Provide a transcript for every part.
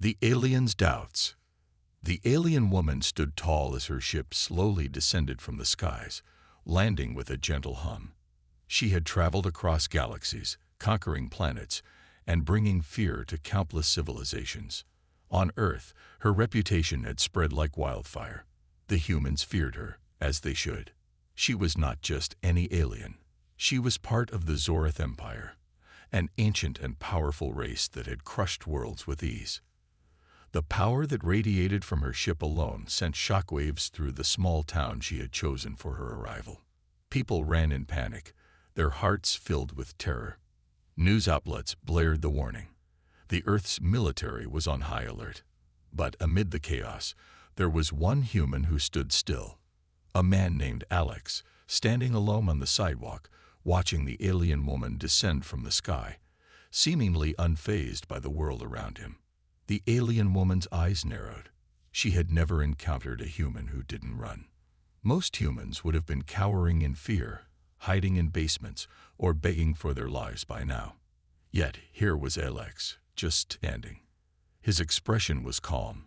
The alien's doubts. The alien woman stood tall as her ship slowly descended from the skies, landing with a gentle hum. She had traveled across galaxies, conquering planets, and bringing fear to countless civilizations. On Earth, her reputation had spread like wildfire. The humans feared her, as they should. She was not just any alien. She was part of the Zorith Empire, an ancient and powerful race that had crushed worlds with ease. The power that radiated from her ship alone sent shockwaves through the small town she had chosen for her arrival. People ran in panic, their hearts filled with terror. News outlets blared the warning. The Earth's military was on high alert. But amid the chaos, there was one human who stood still. A man named Alex, standing alone on the sidewalk, watching the alien woman descend from the sky, seemingly unfazed by the world around him. The alien woman's eyes narrowed. She had never encountered a human who didn't run. Most humans would have been cowering in fear, hiding in basements, or begging for their lives by now. Yet here was Alex, just standing. His expression was calm,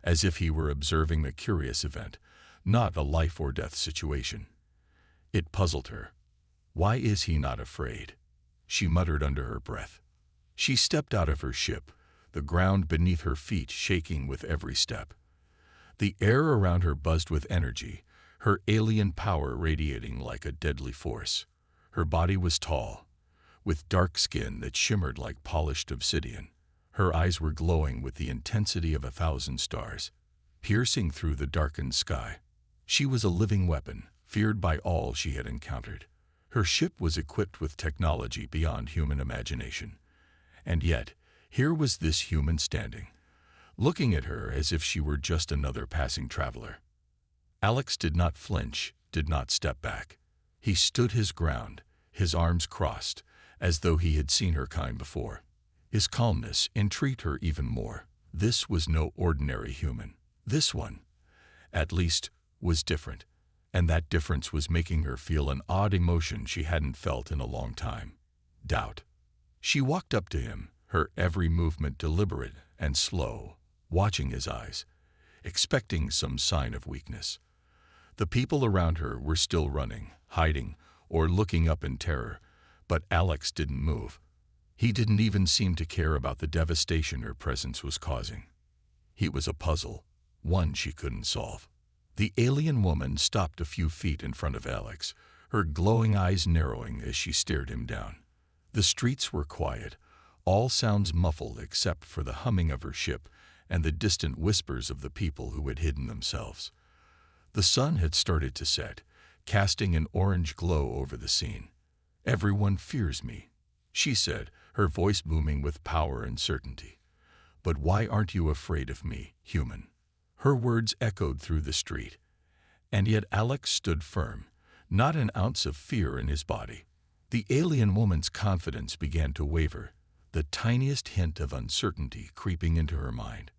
as if he were observing a curious event, not a life-or-death situation. It puzzled her. Why is he not afraid? She muttered under her breath. She stepped out of her ship, the ground beneath her feet shaking with every step. The air around her buzzed with energy, her alien power radiating like a deadly force. Her body was tall, with dark skin that shimmered like polished obsidian. Her eyes were glowing with the intensity of 1,000 stars, piercing through the darkened sky. She was a living weapon, feared by all she had encountered. Her ship was equipped with technology beyond human imagination. And yet, here was this human standing, looking at her as if she were just another passing traveler. Alex did not flinch, did not step back. He stood his ground, his arms crossed, as though he had seen her kind before. His calmness intrigued her even more. This was no ordinary human. This one, at least, was different, and that difference was making her feel an odd emotion she hadn't felt in a long time. Doubt. She walked up to him, her every movement deliberate and slow, watching his eyes, expecting some sign of weakness. The people around her were still running, hiding, or looking up in terror, but Alex didn't move. He didn't even seem to care about the devastation her presence was causing. He was a puzzle, one she couldn't solve. The alien woman stopped a few feet in front of Alex, her glowing eyes narrowing as she stared him down. The streets were quiet, all sounds muffled except for the humming of her ship and the distant whispers of the people who had hidden themselves. The sun had started to set, casting an orange glow over the scene. "Everyone fears me," she said, her voice booming with power and certainty. "But why aren't you afraid of me, human?" Her words echoed through the street, and yet Alex stood firm, not an ounce of fear in his body. The alien woman's confidence began to waver, the tiniest hint of uncertainty creeping into her mind.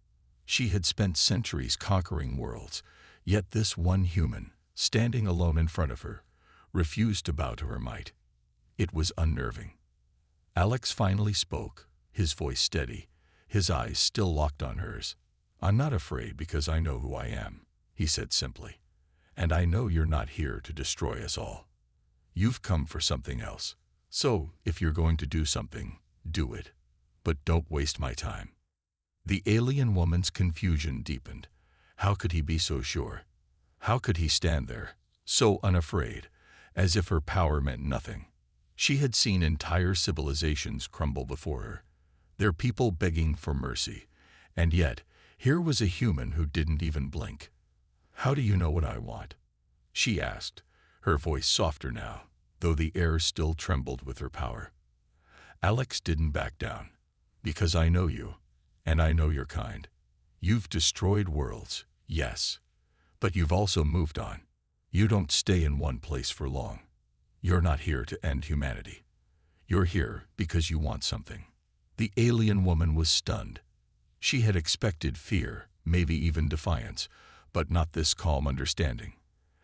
She had spent centuries conquering worlds, yet this one human, standing alone in front of her, refused to bow to her might. It was unnerving. Alex finally spoke, his voice steady, his eyes still locked on hers. "I'm not afraid because I know who I am," he said simply. "And I know you're not here to destroy us all. You've come for something else. So, if you're going to do something, do it. But don't waste my time." The alien woman's confusion deepened. How could he be so sure? How could he stand there, so unafraid, as if her power meant nothing? She had seen entire civilizations crumble before her, their people begging for mercy, and yet, here was a human who didn't even blink. "How do you know what I want?" she asked, her voice softer now, though the air still trembled with her power. Alex didn't back down. "Because I know you, and I know your kind. You've destroyed worlds, yes, but you've also moved on. You don't stay in one place for long. You're not here to end humanity. You're here because you want something." The alien woman was stunned. She had expected fear, maybe even defiance, but not this calm understanding.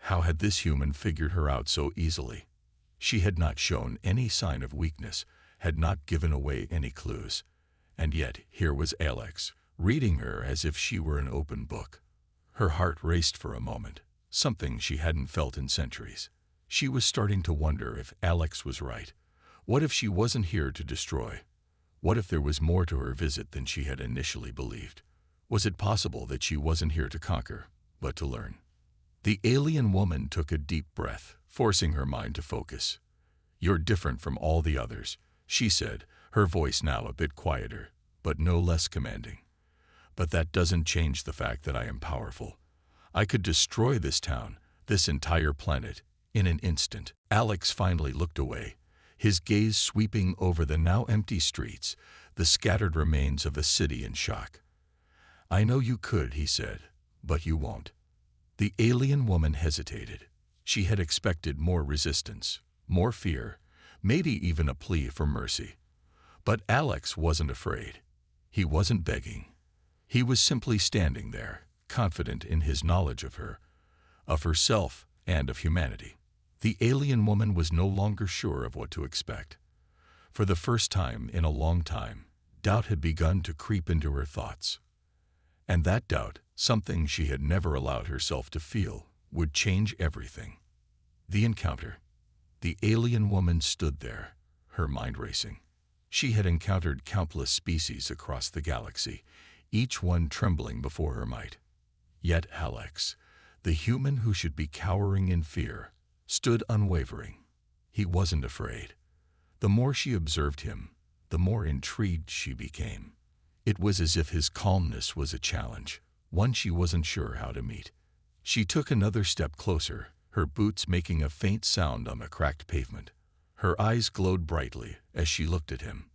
How had this human figured her out so easily? She had not shown any sign of weakness, had not given away any clues. And yet here was Alex, reading her as if she were an open book. Her heart raced for a moment, something she hadn't felt in centuries. She was starting to wonder if Alex was right. What if she wasn't here to destroy? What if there was more to her visit than she had initially believed? Was it possible that she wasn't here to conquer, but to learn? The alien woman took a deep breath, forcing her mind to focus. "You're different from all the others," she said, her voice now a bit quieter, but no less commanding. "But that doesn't change the fact that I am powerful. I could destroy this town, this entire planet, in an instant." Alex finally looked away, his gaze sweeping over the now empty streets, the scattered remains of a city in shock. "I know you could," he said, "but you won't." The alien woman hesitated. She had expected more resistance, more fear, maybe even a plea for mercy. But Alex wasn't afraid. He wasn't begging. He was simply standing there, confident in his knowledge of her, of herself, and of humanity. The alien woman was no longer sure of what to expect. For the first time in a long time, doubt had begun to creep into her thoughts. And that doubt, something she had never allowed herself to feel, would change everything. The encounter. The alien woman stood there, her mind racing. She had encountered countless species across the galaxy, each one trembling before her might. Yet Alex, the human who should be cowering in fear, stood unwavering. He wasn't afraid. The more she observed him, the more intrigued she became. It was as if his calmness was a challenge, one she wasn't sure how to meet. She took another step closer, her boots making a faint sound on the cracked pavement. Her eyes glowed brightly as she looked at him.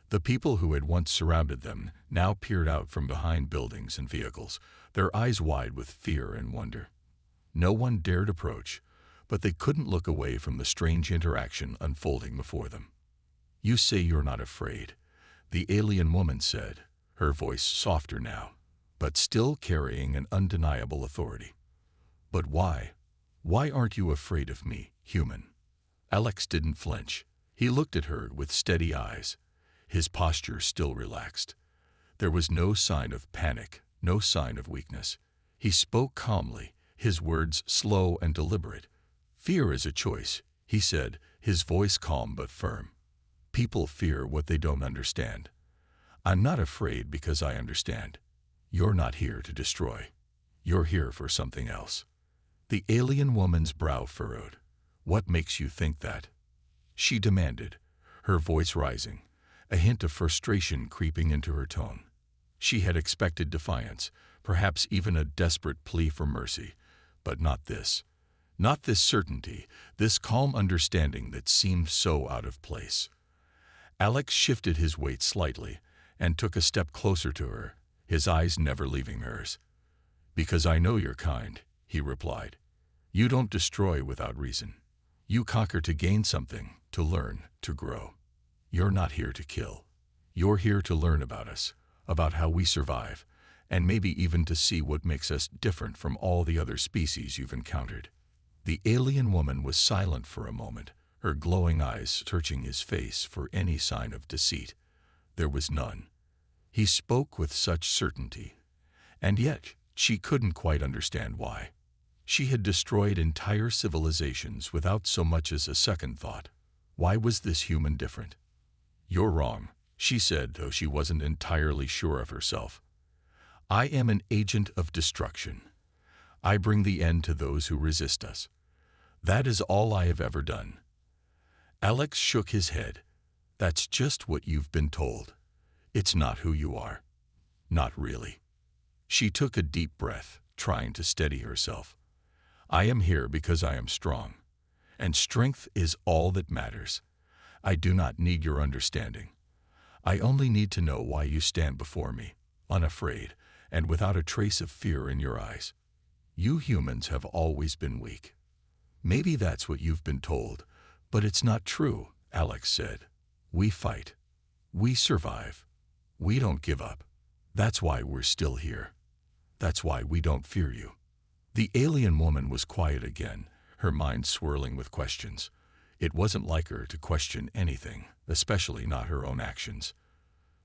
The people who had once surrounded them now peered out from behind buildings and vehicles, their eyes wide with fear and wonder. No one dared approach, but they couldn't look away from the strange interaction unfolding before them. "You say you're not afraid," the alien woman said, her voice softer now, but still carrying an undeniable authority. "But why? Why aren't you afraid of me, human?" Alex didn't flinch. He looked at her with steady eyes, his posture still relaxed. There was no sign of panic, no sign of weakness. He spoke calmly, his words slow and deliberate. "Fear is a choice," he said, his voice calm but firm. "People fear what they don't understand. I'm not afraid because I understand. You're not here to destroy. You're here for something else." The alien woman's brow furrowed. "What makes you think that?" she demanded, her voice rising, a hint of frustration creeping into her tone. She had expected defiance, perhaps even a desperate plea for mercy, but not this. Not this certainty, this calm understanding that seemed so out of place. Alex shifted his weight slightly and took a step closer to her, his eyes never leaving hers. "Because I know you're kind," he replied. "You don't destroy without reason. You conquer to gain something, to learn, to grow. You're not here to kill. You're here to learn about us, about how we survive, and maybe even to see what makes us different from all the other species you've encountered." The alien woman was silent for a moment, her glowing eyes searching his face for any sign of deceit. There was none. He spoke with such certainty, and yet she couldn't quite understand why. She had destroyed entire civilizations without so much as a second thought. Why was this human different? "You're wrong," she said, though she wasn't entirely sure of herself. "I am an agent of destruction. I bring the end to those who resist us. That is all I have ever done." Alex shook his head. "That's just what you've been told. It's not who you are. Not really." She took a deep breath, trying to steady herself. "I am here because I am strong, and strength is all that matters. I do not need your understanding. I only need to know why you stand before me, unafraid, and without a trace of fear in your eyes. You humans have always been weak. Maybe that's what you've been told, but it's not true," Alex said. "We fight. We survive. We don't give up. That's why we're still here. That's why we don't fear you." The alien woman was quiet again, her mind swirling with questions. It wasn't like her to question anything, especially not her own actions.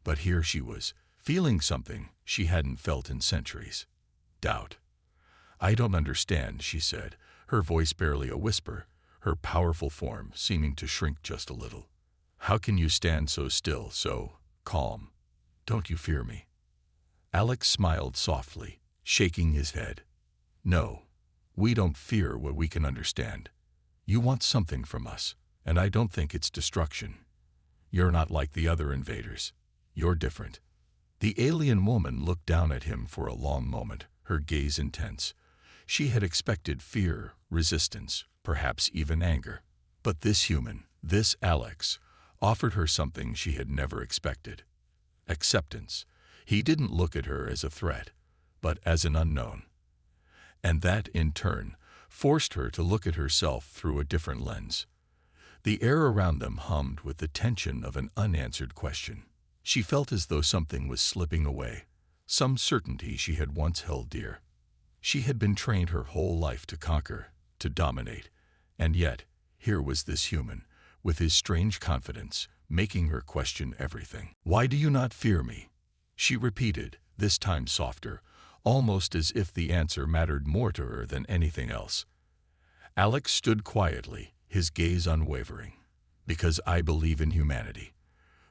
But here she was, feeling something she hadn't felt in centuries. Doubt. "I don't understand," she said, her voice barely a whisper, her powerful form seeming to shrink just a little. "How can you stand so still, so calm? Don't you fear me?" Alex smiled softly, shaking his head. "No, we don't fear what we can understand. You want something from us, and I don't think it's destruction. You're not like the other invaders. You're different." The alien woman looked down at him for a long moment, her gaze intense. She had expected fear, resistance, perhaps even anger. But this human, this Alex, offered her something she had never expected. Acceptance. He didn't look at her as a threat, but as an unknown. And that, in turn, forced her to look at herself through a different lens. The air around them hummed with the tension of an unanswered question. She felt as though something was slipping away, some certainty she had once held dear. She had been trained her whole life to conquer, to dominate, and yet, here was this human, with his strange confidence, making her question everything. "Why do you not fear me?" she repeated, this time softer, almost as if the answer mattered more to her than anything else. Alex stood quietly, his gaze unwavering. "Because I believe in humanity.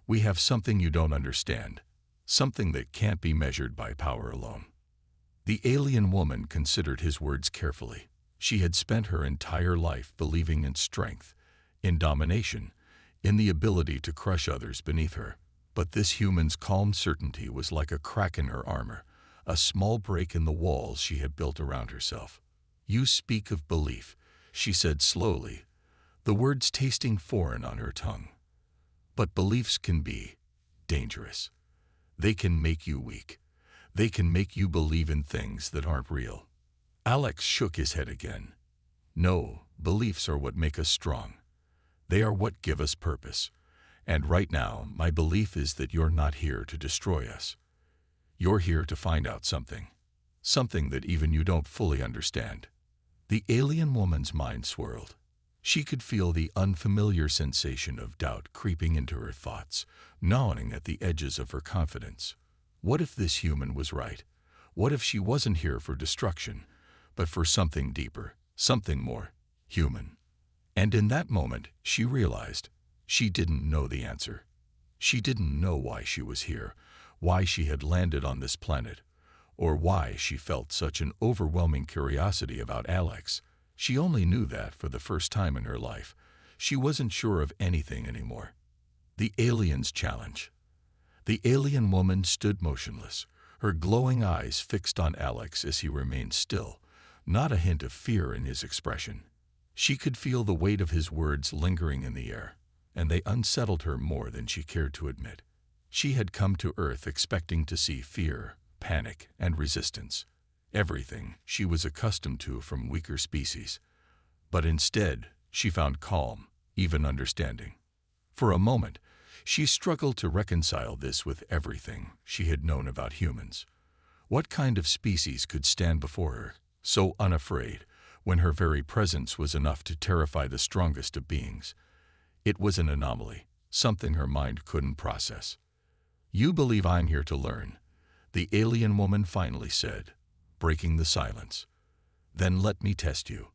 We have something you don't understand, something that can't be measured by power alone." The alien woman considered his words carefully. She had spent her entire life believing in strength, in domination, in the ability to crush others beneath her. But this human's calm certainty was like a crack in her armor, a small break in the walls she had built around herself. "You speak of belief," she said slowly, the words tasting foreign on her tongue. "But beliefs can be dangerous. They can make you weak. They can make you believe in things that aren't real." Alex shook his head again. "No, beliefs are what make us strong. They are what give us purpose. And right now, my belief is that you're not here to destroy us. You're here to find out something. Something that even you don't fully understand." The alien woman's mind swirled. She could feel the unfamiliar sensation of doubt creeping into her thoughts, gnawing at the edges of her confidence. What if this human was right? What if she wasn't here for destruction, but for something deeper, something more human? And in that moment, she realized she didn't know the answer. She didn't know why she was here, why she had landed on this planet, or why she felt such an overwhelming curiosity about Alex. She only knew that for the first time in her life, she wasn't sure of anything anymore. The alien's challenge. The alien woman stood motionless, her glowing eyes fixed on Alex as he remained still, not a hint of fear in his expression. She could feel the weight of his words lingering in the air, and they unsettled her more than she cared to admit. She had come to Earth expecting to see fear, panic, and resistance. Everything she was accustomed to from weaker species. But instead, she found calm, even understanding. For a moment, she struggled to reconcile this with everything she had known about humans. What kind of species could stand before her, so unafraid, when her very presence was enough to terrify the strongest of beings? It was an anomaly, something her mind couldn't process. "You believe I'm here to learn," the alien woman finally said, breaking the silence. "Then let me test you.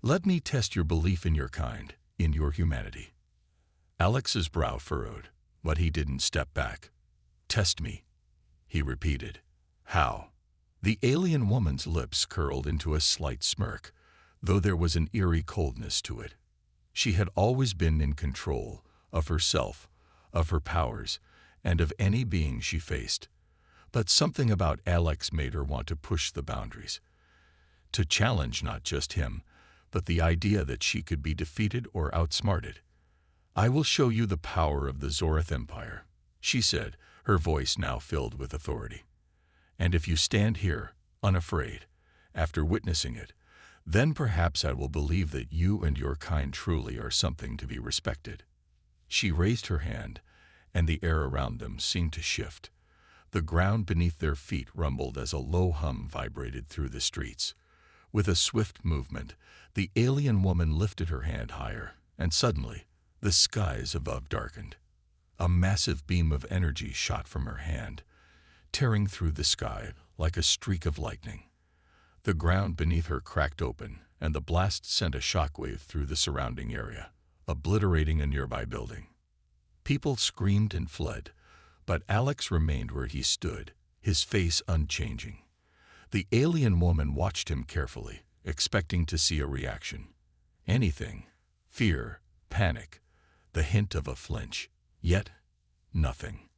Let me test your belief in your kind, in your humanity." Alex's brow furrowed, but he didn't step back. "Test me," he repeated. "How?" The alien woman's lips curled into a slight smirk, though there was an eerie coldness to it. She had always been in control of herself, of her powers, and of any being she faced. But something about Alex made her want to push the boundaries, to challenge not just him, but the idea that she could be defeated or outsmarted. "I will show you the power of the Zorith Empire," she said, her voice now filled with authority. "And if you stand here, unafraid, after witnessing it, then perhaps I will believe that you and your kind truly are something to be respected." She raised her hand, and the air around them seemed to shift. The ground beneath their feet rumbled as a low hum vibrated through the streets. With a swift movement, the alien woman lifted her hand higher, and suddenly, the skies above darkened. A massive beam of energy shot from her hand, tearing through the sky like a streak of lightning. The ground beneath her cracked open, and the blast sent a shockwave through the surrounding area, obliterating a nearby building. People screamed and fled, but Alex remained where he stood, his face unchanging. The alien woman watched him carefully, expecting to see a reaction. Anything. Fear, panic, the hint of a flinch. Yet, nothing.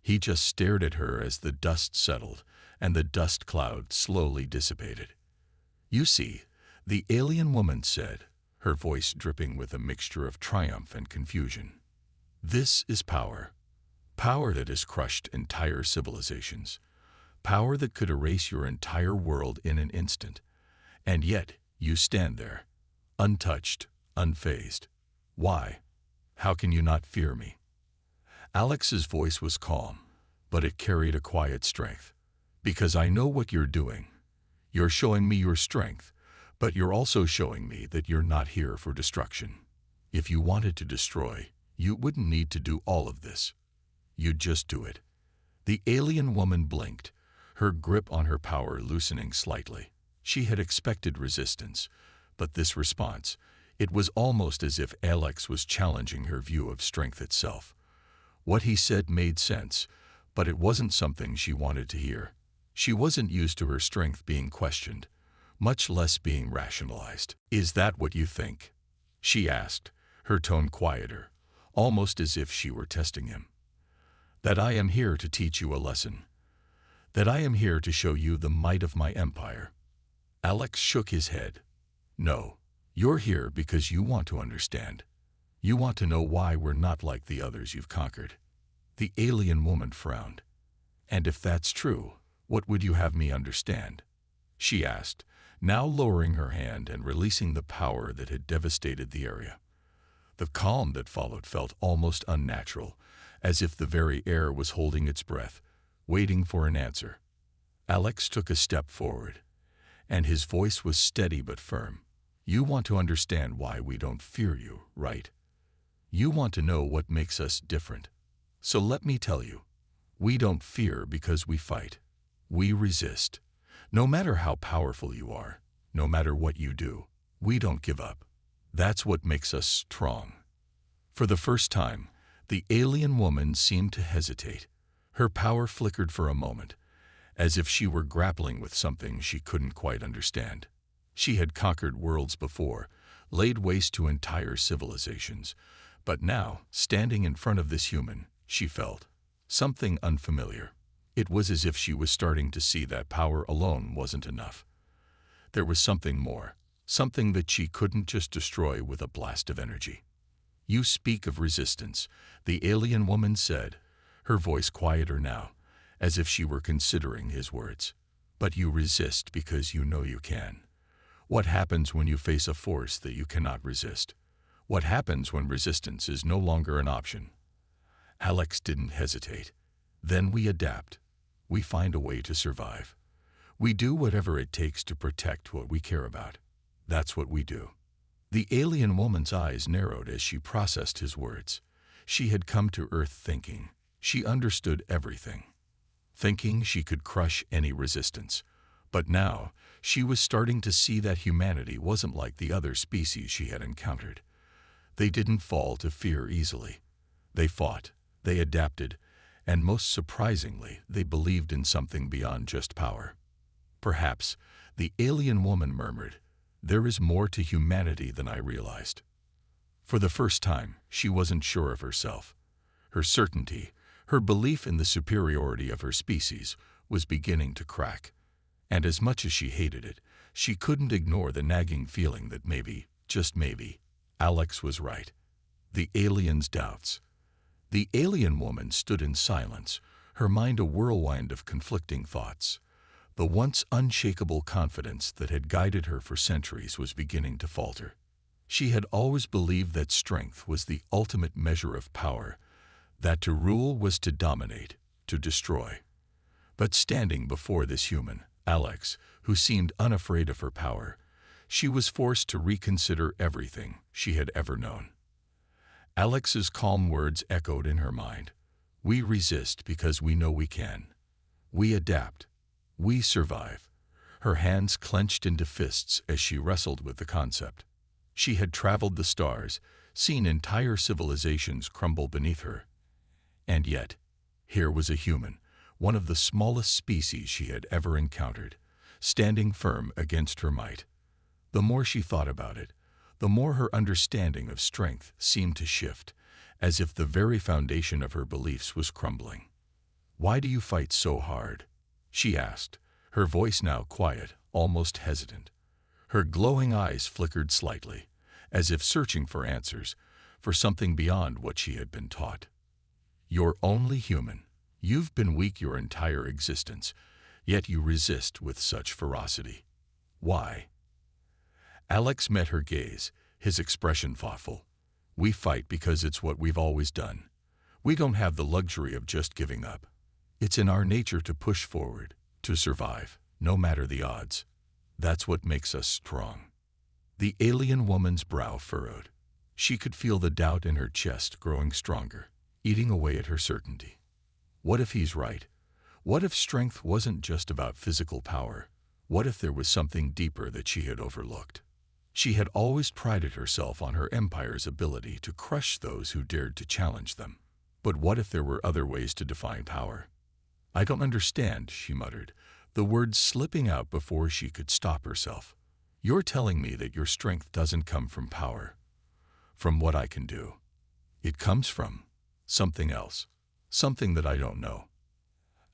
He just stared at her as the dust settled, and the dust cloud slowly dissipated. "You see," the alien woman said, her voice dripping with a mixture of triumph and confusion. "This is power. Power that has crushed entire civilizations. Power that could erase your entire world in an instant. And yet, you stand there, untouched, unfazed. Why? How can you not fear me?" Alex's voice was calm, but it carried a quiet strength. "Because I know what you're doing. You're showing me your strength, but you're also showing me that you're not here for destruction. If you wanted to destroy, you wouldn't need to do all of this. You'd just do it." The alien woman blinked, her grip on her power loosening slightly. She had expected resistance, but this response, it was almost as if Alex was challenging her view of strength itself. What he said made sense, but it wasn't something she wanted to hear. She wasn't used to her strength being questioned, much less being rationalized. "Is that what you think?" she asked, her tone quieter, almost as if she were testing him. "That I am here to teach you a lesson. That I am here to show you the might of my empire." Alex shook his head. "No, you're here because you want to understand. You want to know why we're not like the others you've conquered." The alien woman frowned. "And if that's true, what would you have me understand?" she asked, now lowering her hand and releasing the power that had devastated the area. The calm that followed felt almost unnatural, as if the very air was holding its breath, waiting for an answer. Alex took a step forward, and his voice was steady but firm. "You want to understand why we don't fear you, right? You want to know what makes us different. So let me tell you, we don't fear because we fight. We resist. No matter how powerful you are, no matter what you do, we don't give up. That's what makes us strong." For the first time, the alien woman seemed to hesitate. Her power flickered for a moment, as if she were grappling with something she couldn't quite understand. She had conquered worlds before, laid waste to entire civilizations, but now, standing in front of this human, she felt something unfamiliar. It was as if she was starting to see that power alone wasn't enough. There was something more, something that she couldn't just destroy with a blast of energy. "You speak of resistance," the alien woman said, her voice quieter now, as if she were considering his words. "But you resist because you know you can. What happens when you face a force that you cannot resist? What happens when resistance is no longer an option?" Alex didn't hesitate. "Then we adapt. We find a way to survive. We do whatever it takes to protect what we care about. That's what we do." The alien woman's eyes narrowed as she processed his words. She had come to Earth thinking. She understood everything. Thinking she could crush any resistance. But now, she was starting to see that humanity wasn't like the other species she had encountered. They didn't fall to fear easily. They fought, they adapted, and most surprisingly, they believed in something beyond just power. "Perhaps," the alien woman murmured, "there is more to humanity than I realized." For the first time, she wasn't sure of herself. Her certainty, her belief in the superiority of her species, was beginning to crack. And as much as she hated it, she couldn't ignore the nagging feeling that maybe, just maybe, Alex was right. The alien's doubts. The alien woman stood in silence, her mind a whirlwind of conflicting thoughts. The once unshakable confidence that had guided her for centuries was beginning to falter. She had always believed that strength was the ultimate measure of power, that to rule was to dominate, to destroy. But standing before this human, Alex, who seemed unafraid of her power, she was forced to reconsider everything she had ever known. Alex's calm words echoed in her mind. "We resist because we know we can. We adapt. We survive. Her hands clenched into fists as she wrestled with the concept. She had traveled the stars, seen entire civilizations crumble beneath her. And yet, here was a human, one of the smallest species she had ever encountered, standing firm against her might. The more she thought about it, the more her understanding of strength seemed to shift, as if the very foundation of her beliefs was crumbling. "Why do you fight so hard?" she asked, her voice now quiet, almost hesitant. Her glowing eyes flickered slightly, as if searching for answers, for something beyond what she had been taught. "You're only human. You've been weak your entire existence, yet you resist with such ferocity. Why?" Alex met her gaze, his expression thoughtful. "We fight because it's what we've always done. We don't have the luxury of just giving up. It's in our nature to push forward, to survive, no matter the odds. That's what makes us strong." The alien woman's brow furrowed. She could feel the doubt in her chest growing stronger, eating away at her certainty. What if he's right? What if strength wasn't just about physical power? What if there was something deeper that she had overlooked? She had always prided herself on her empire's ability to crush those who dared to challenge them. But what if there were other ways to define power? "I don't understand," she muttered, the words slipping out before she could stop herself. "You're telling me that your strength doesn't come from power, from what I can do. It comes from something else, something that I don't know."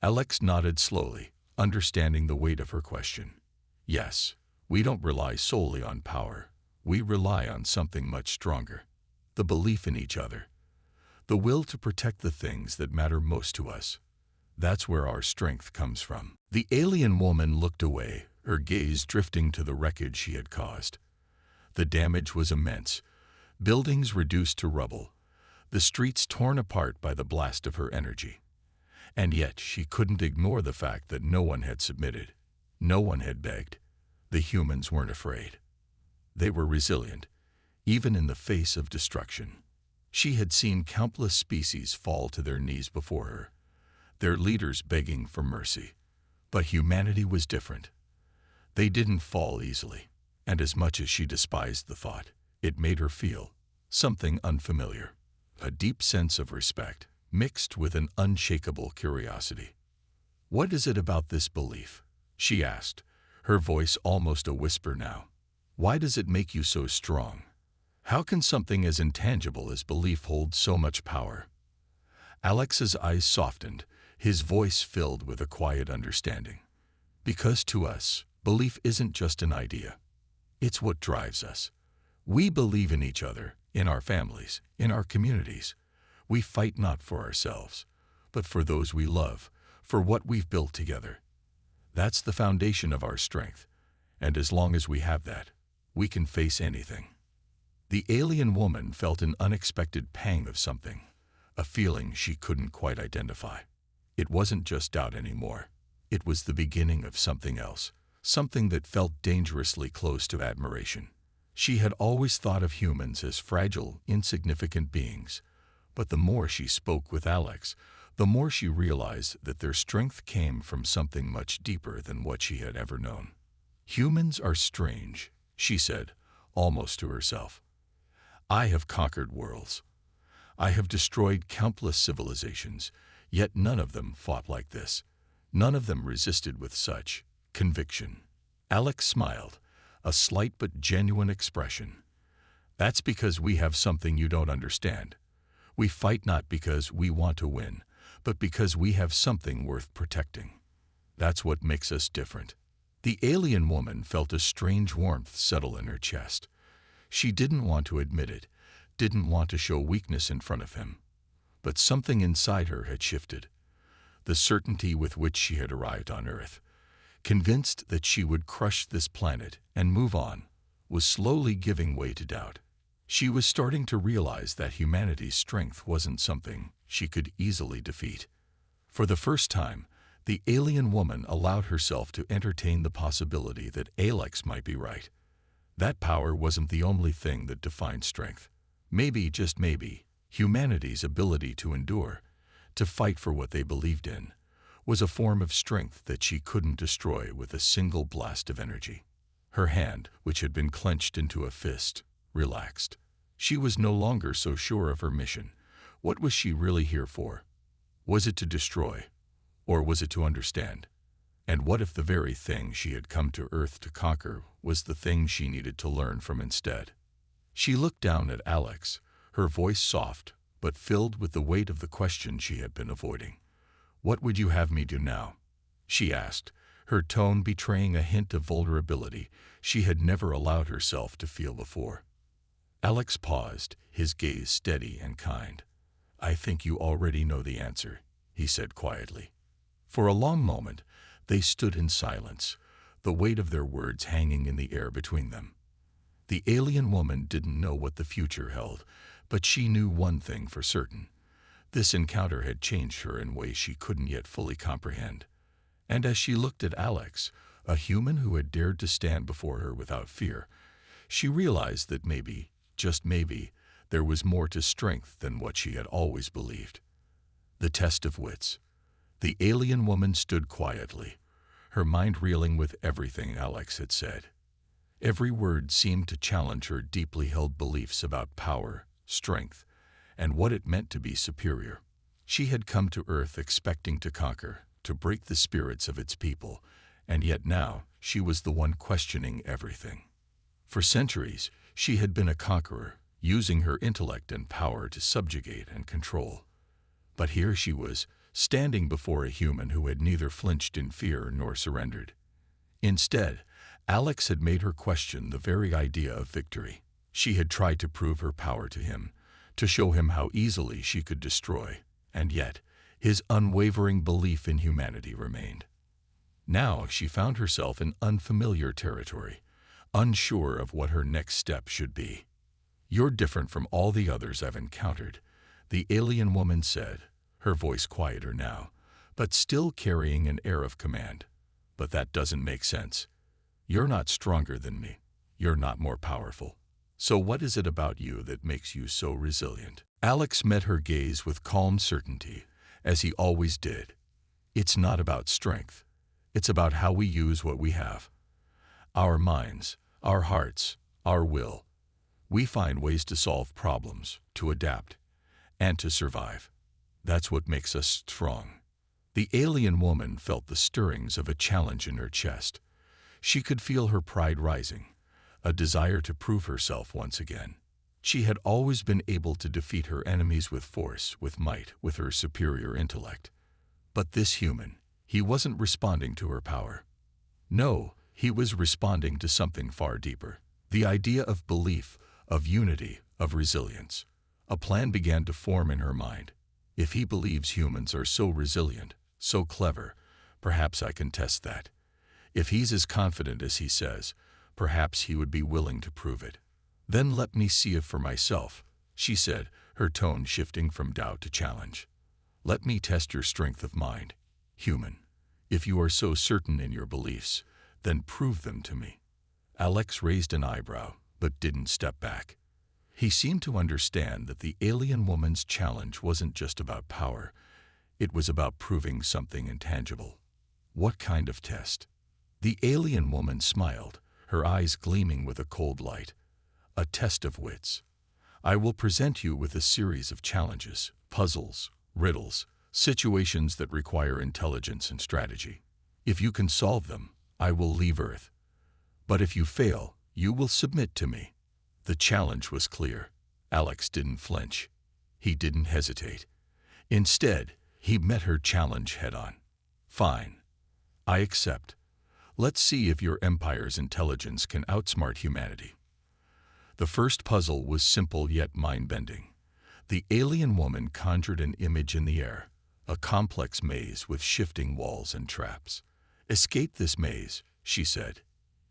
Alex nodded slowly, understanding the weight of her question. "Yes, we don't rely solely on power. We rely on something much stronger. The belief in each other. The will to protect the things that matter most to us. That's where our strength comes from." The alien woman looked away, her gaze drifting to the wreckage she had caused. The damage was immense. Buildings reduced to rubble. The streets torn apart by the blast of her energy. And yet she couldn't ignore the fact that no one had submitted. No one had begged. The humans weren't afraid. They were resilient, even in the face of destruction. She had seen countless species fall to their knees before her, their leaders begging for mercy. But humanity was different. They didn't fall easily, and as much as she despised the thought, it made her feel something unfamiliar, a deep sense of respect, mixed with an unshakable curiosity. "What is it about this belief?" she asked, her voice almost a whisper now. "Why does it make you so strong? How can something as intangible as belief hold so much power?" Alex's eyes softened, his voice filled with a quiet understanding. "Because to us, belief isn't just an idea. It's what drives us. We believe in each other, in our families, in our communities. We fight not for ourselves, but for those we love, for what we've built together. That's the foundation of our strength, and as long as we have that, we can face anything." The alien woman felt an unexpected pang of something, a feeling she couldn't quite identify. It wasn't just doubt anymore. It was the beginning of something else, something that felt dangerously close to admiration. She had always thought of humans as fragile, insignificant beings, but the more she spoke with Alex, the more she realized that their strength came from something much deeper than what she had ever known. "Humans are strange," she said, almost to herself. "I have conquered worlds. I have destroyed countless civilizations, yet none of them fought like this. None of them resisted with such conviction." Alex smiled, a slight but genuine expression. "That's because we have something you don't understand. We fight not because we want to win, but because we have something worth protecting. That's what makes us different." The alien woman felt a strange warmth settle in her chest. She didn't want to admit it, didn't want to show weakness in front of him. But something inside her had shifted. The certainty with which she had arrived on Earth, convinced that she would crush this planet and move on, was slowly giving way to doubt. She was starting to realize that humanity's strength wasn't something she could easily defeat. For the first time, the alien woman allowed herself to entertain the possibility that Alex might be right. That power wasn't the only thing that defined strength. Maybe, just maybe, humanity's ability to endure, to fight for what they believed in, was a form of strength that she couldn't destroy with a single blast of energy. Her hand, which had been clenched into a fist, relaxed. She was no longer so sure of her mission. What was she really here for? Was it to destroy, or was it to understand? And what if the very thing she had come to Earth to conquer was the thing she needed to learn from instead? She looked down at Alex, her voice soft, but filled with the weight of the question she had been avoiding. "What would you have me do now?" she asked, her tone betraying a hint of vulnerability she had never allowed herself to feel before. Alex paused, his gaze steady and kind. "I think you already know the answer," he said quietly. For a long moment, they stood in silence, the weight of their words hanging in the air between them. The alien woman didn't know what the future held, but she knew one thing for certain. This encounter had changed her in ways she couldn't yet fully comprehend. And as she looked at Alex, a human who had dared to stand before her without fear, she realized that maybe, just maybe, there was more to strength than what she had always believed. The test of wits. The alien woman stood quietly, her mind reeling with everything Alex had said. Every word seemed to challenge her deeply held beliefs about power, strength, and what it meant to be superior. She had come to Earth expecting to conquer, to break the spirits of its people, and yet now she was the one questioning everything. For centuries, she had been a conqueror, using her intellect and power to subjugate and control. But here she was, standing before a human who had neither flinched in fear nor surrendered. Instead, Alex had made her question the very idea of victory. She had tried to prove her power to him, to show him how easily she could destroy, and yet his unwavering belief in humanity remained. Now she found herself in unfamiliar territory, unsure of what her next step should be. "You're different from all the others I've encountered," the alien woman said, her voice quieter now, but still carrying an air of command. "But that doesn't make sense. You're not stronger than me. You're not more powerful. So what is it about you that makes you so resilient?" Alex met her gaze with calm certainty, as he always did. "It's not about strength. It's about how we use what we have. Our minds, our hearts, our will. We find ways to solve problems, to adapt, and to survive. That's what makes us strong." The alien woman felt the stirrings of a challenge in her chest. She could feel her pride rising, a desire to prove herself once again. She had always been able to defeat her enemies with force, with might, with her superior intellect. But this human, he wasn't responding to her power. No, he was responding to something far deeper. The idea of belief, of unity, of resilience. A plan began to form in her mind. If he believes humans are so resilient, so clever, perhaps I can test that. If he's as confident as he says, perhaps he would be willing to prove it. "Then let me see it for myself," she said, her tone shifting from doubt to challenge. "Let me test your strength of mind. Human, if you are so certain in your beliefs, then prove them to me." Alex raised an eyebrow, but didn't step back. He seemed to understand that the alien woman's challenge wasn't just about power. It was about proving something intangible. What kind of test? The alien woman smiled, her eyes gleaming with a cold light. "A test of wits. I will present you with a series of challenges, puzzles, riddles, situations that require intelligence and strategy. If you can solve them, I will leave Earth. But if you fail, you will submit to me." The challenge was clear. Alex didn't flinch. He didn't hesitate. Instead, he met her challenge head-on. "Fine. I accept. Let's see if your empire's intelligence can outsmart humanity." The first puzzle was simple yet mind-bending. The alien woman conjured an image in the air, a complex maze with shifting walls and traps. "Escape this maze," she said.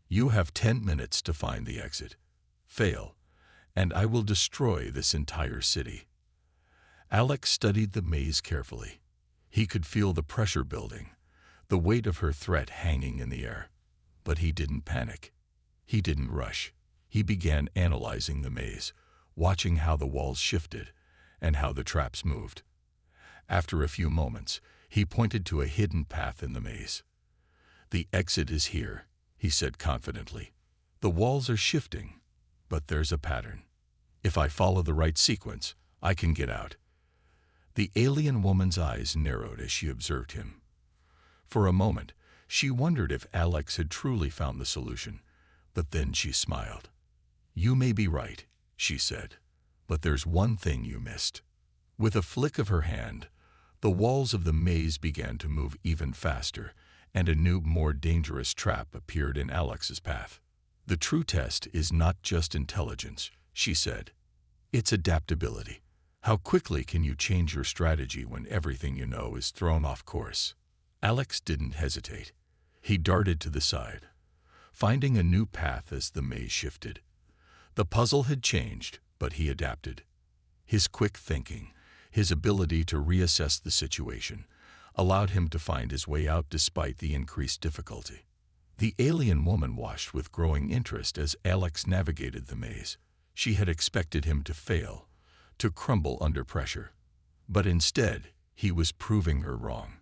"You have 10 minutes to find the exit. Fail, and I will destroy this entire city." Alex studied the maze carefully. He could feel the pressure building, the weight of her threat hanging in the air. But he didn't panic. He didn't rush. He began analyzing the maze, watching how the walls shifted and how the traps moved. After a few moments, He pointed to a hidden path in the maze. "The exit is here," he said confidently. "The walls are shifting, but there's a pattern. If I follow the right sequence, I can get out." The alien woman's eyes narrowed as she observed him. For a moment, she wondered if Alex had truly found the solution, but then she smiled. "You may be right," she said, "but there's one thing you missed." With a flick of her hand, the walls of the maze began to move even faster, and a new, more dangerous trap appeared in Alex's path. "The true test is not just intelligence," she said. "It's adaptability. How quickly can you change your strategy when everything you know is thrown off course?" Alex didn't hesitate. He darted to the side, finding a new path as the maze shifted. The puzzle had changed, but he adapted. His quick thinking, his ability to reassess the situation, allowed him to find his way out despite the increased difficulty. The alien woman watched with growing interest as Alex navigated the maze. She had expected him to fail, to crumble under pressure. But instead, he was proving her wrong.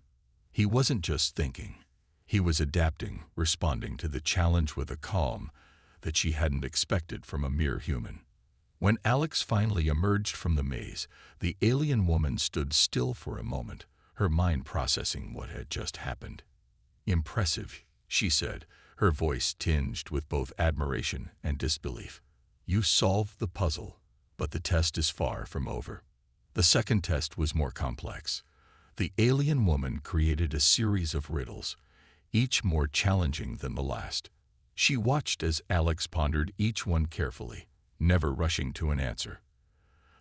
He wasn't just thinking. He was adapting, responding to the challenge with a calm that she hadn't expected from a mere human. When Alex finally emerged from the maze, the alien woman stood still for a moment, her mind processing what had just happened. "Impressive," she said, her voice tinged with both admiration and disbelief. "You solved the puzzle, but the test is far from over." The second test was more complex. The alien woman created a series of riddles, each more challenging than the last. She watched as Alex pondered each one carefully, never rushing to an answer.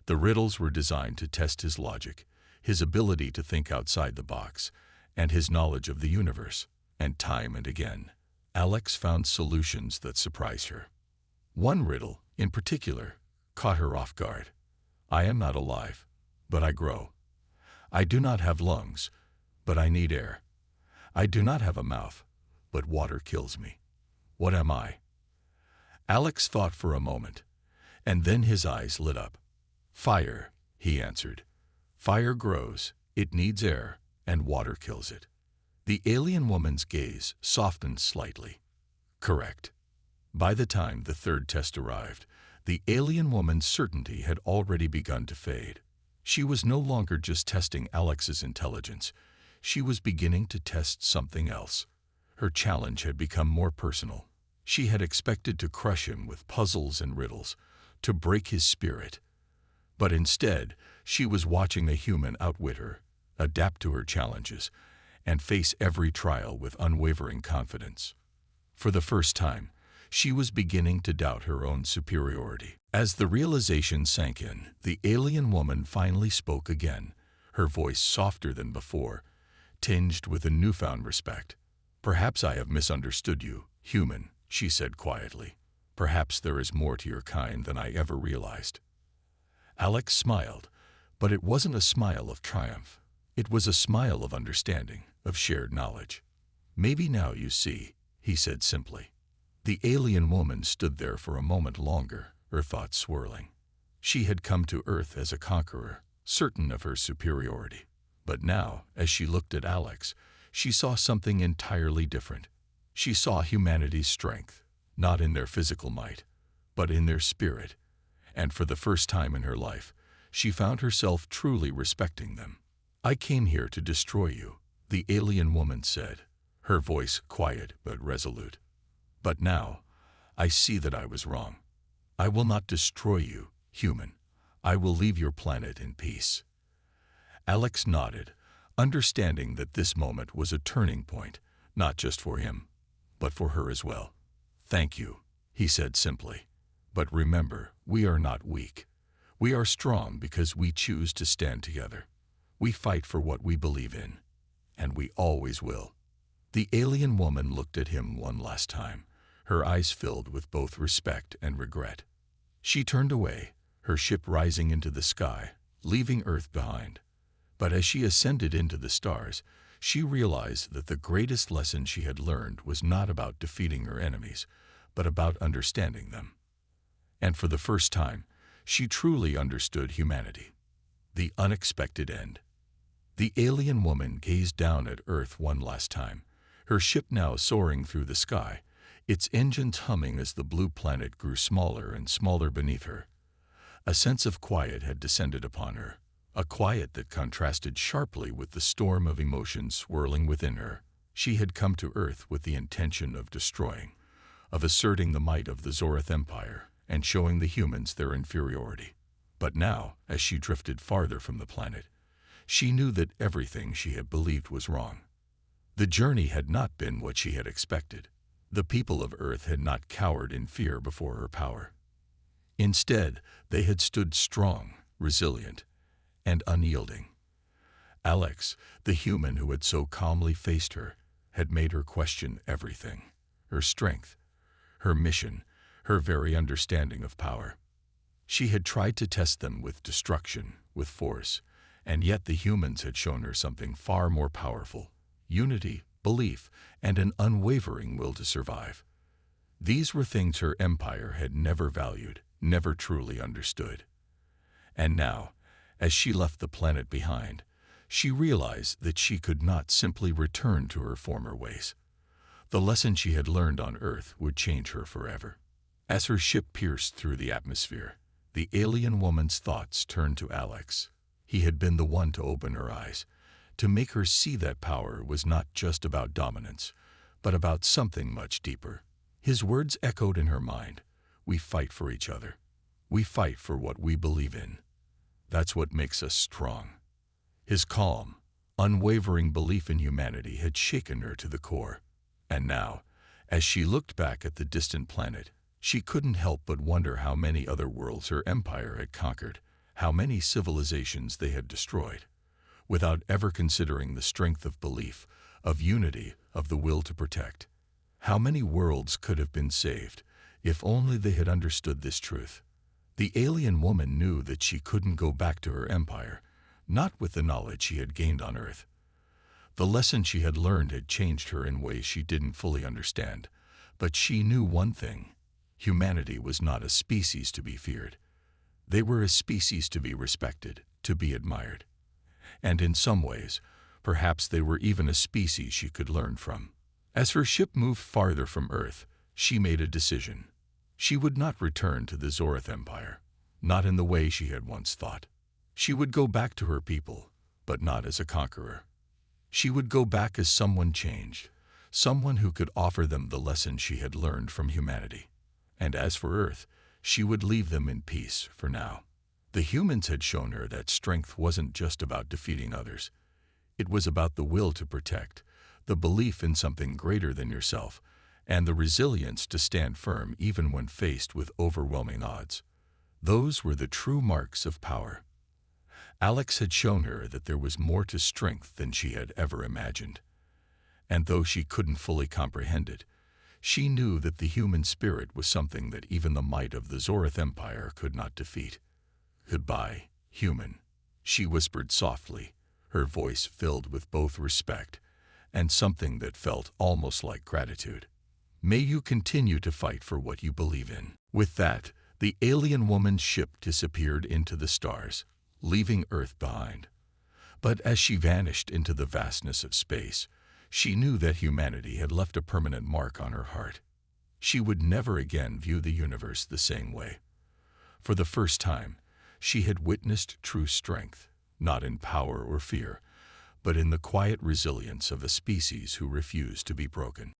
The riddles were designed to test his logic, his ability to think outside the box, and his knowledge of the universe. And time and again, Alex found solutions that surprised her. One riddle, in particular, caught her off guard. "I am not alive, but I grow. I do not have lungs, but I need air. I do not have a mouth, but water kills me. What am I?" Alex thought for a moment, and then his eyes lit up. "Fire," he answered. "Fire grows, it needs air, and water kills it." The alien woman's gaze softened slightly. "Correct." By the time the third test arrived, the alien woman's certainty had already begun to fade. She was no longer just testing Alex's intelligence. She was beginning to test something else. Her challenge had become more personal. She had expected to crush him with puzzles and riddles, to break his spirit. But instead, she was watching a human outwit her, adapt to her challenges, and face every trial with unwavering confidence. For the first time, she was beginning to doubt her own superiority. As the realization sank in, the alien woman finally spoke again, her voice softer than before, tinged with a newfound respect. "Perhaps I have misunderstood you, human," she said quietly. "Perhaps there is more to your kind than I ever realized." Alex smiled, but it wasn't a smile of triumph. It was a smile of understanding, of shared knowledge. "Maybe now you see," he said simply. The alien woman stood there for a moment longer, her thoughts swirling. She had come to Earth as a conqueror, certain of her superiority. But now, as she looked at Alex, she saw something entirely different. She saw humanity's strength, not in their physical might, but in their spirit. And for the first time in her life, she found herself truly respecting them. "I came here to destroy you," the alien woman said, her voice quiet but resolute. "But now, I see that I was wrong. I will not destroy you, human. I will leave your planet in peace." Alex nodded, understanding that this moment was a turning point, not just for him, but for her as well. "Thank you," he said simply. "But remember, we are not weak. We are strong because we choose to stand together. We fight for what we believe in, and we always will." The alien woman looked at him one last time, her eyes filled with both respect and regret. She turned away, her ship rising into the sky, leaving Earth behind. But as she ascended into the stars, she realized that the greatest lesson she had learned was not about defeating her enemies, but about understanding them. And for the first time, she truly understood humanity. The unexpected end. The alien woman gazed down at Earth one last time, her ship now soaring through the sky, its engines humming as the blue planet grew smaller and smaller beneath her. A sense of quiet had descended upon her, a quiet that contrasted sharply with the storm of emotions swirling within her. She had come to Earth with the intention of destroying, of asserting the might of the Zorath Empire and showing the humans their inferiority. But now, as she drifted farther from the planet, she knew that everything she had believed was wrong. The journey had not been what she had expected. The people of Earth had not cowered in fear before her power. Instead, they had stood strong, resilient, and unyielding. Alex, the human who had so calmly faced her, had made her question everything: her strength, her mission, her very understanding of power. She had tried to test them with destruction, with force, and yet the humans had shown her something far more powerful: unity, belief, and an unwavering will to survive. These were things her empire had never valued, never truly understood. And now, as she left the planet behind, she realized that she could not simply return to her former ways. The lesson she had learned on Earth would change her forever. As her ship pierced through the atmosphere, the alien woman's thoughts turned to Alex. He had been the one to open her eyes, to make her see that power was not just about dominance, but about something much deeper. His words echoed in her mind: "We fight for each other. We fight for what we believe in. That's what makes us strong." His calm, unwavering belief in humanity had shaken her to the core. And now, as she looked back at the distant planet, she couldn't help but wonder how many other worlds her empire had conquered, how many civilizations they had destroyed, without ever considering the strength of belief, of unity, of the will to protect. How many worlds could have been saved, if only they had understood this truth? The alien woman knew that she couldn't go back to her empire, not with the knowledge she had gained on Earth. The lesson she had learned had changed her in ways she didn't fully understand, but she knew one thing: humanity was not a species to be feared. They were a species to be respected, to be admired. And in some ways, perhaps they were even a species she could learn from. As her ship moved farther from Earth, she made a decision. She would not return to the Zorath Empire, not in the way she had once thought. She would go back to her people, but not as a conqueror. She would go back as someone changed, someone who could offer them the lesson she had learned from humanity. And as for Earth, she would leave them in peace for now. The humans had shown her that strength wasn't just about defeating others. It was about the will to protect, the belief in something greater than yourself, and the resilience to stand firm even when faced with overwhelming odds. Those were the true marks of power. Alex had shown her that there was more to strength than she had ever imagined. And though she couldn't fully comprehend it, she knew that the human spirit was something that even the might of the Zorath Empire could not defeat. "Goodbye, human," she whispered softly, her voice filled with both respect and something that felt almost like gratitude. "May you continue to fight for what you believe in." With that, the alien woman's ship disappeared into the stars, leaving Earth behind. But as she vanished into the vastness of space, she knew that humanity had left a permanent mark on her heart. She would never again view the universe the same way. For the first time, she had witnessed true strength, not in power or fear, but in the quiet resilience of a species who refused to be broken.